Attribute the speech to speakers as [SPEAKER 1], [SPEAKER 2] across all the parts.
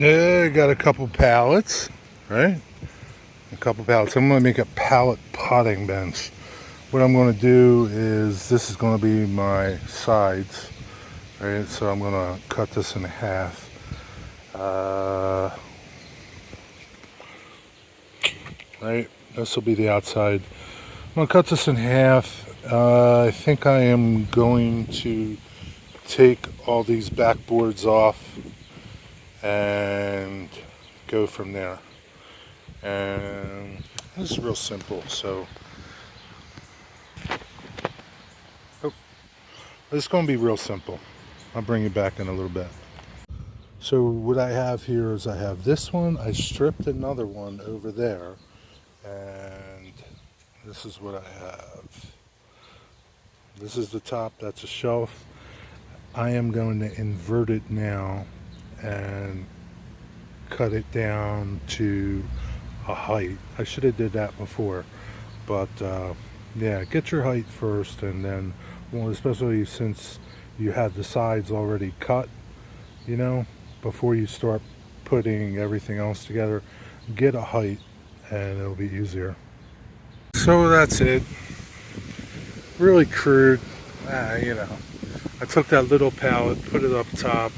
[SPEAKER 1] Yeah, I got a couple pallets, right? A couple pallets. I'm going to make a pallet potting bench. What I'm going to do is, this is going to be my sides, right? So I'm going to cut this in half. Right? This will be the outside. I'm going to cut this in half. I think I am going to take all these backboards off and go from there. And this is real simple. So this is going to be real simple. I'll bring you back in a little bit. So what I have here is I have this one. I stripped another one over there, and this is what I have. This is the top. That's a shelf. I am going to invert it now and cut it down to a height. I should have did that before, but yeah, get your height first, and then, well, especially since you have the sides already cut, you know, before you start putting everything else together, get a height and it'll be easier. So that's it. Really crude. You know, I took that little pallet, put it up top.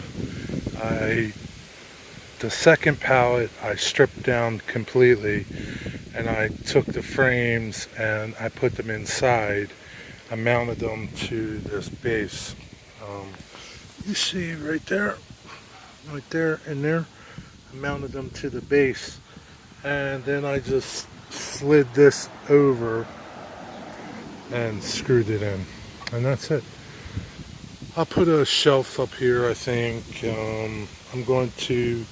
[SPEAKER 1] The second pallet I stripped down completely, and I took the frames and I put them inside. I mounted them to this base. You see right there and there. I mounted them to the base, and then I just slid this over and screwed it in, and that's it. I'll put a shelf up here, I think. I'm going to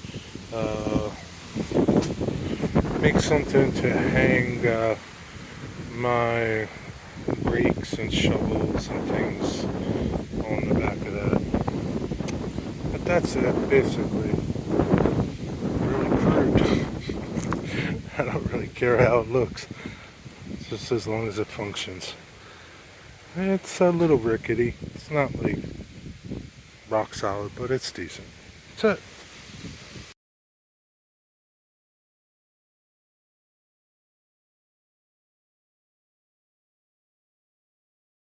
[SPEAKER 1] make something to hang my rakes and shovels and things on the back of that. But that's it, basically. Really crude. I don't really care how it looks, just as long as it functions. It's a little rickety. It's not like rock solid, but it's decent. That's it.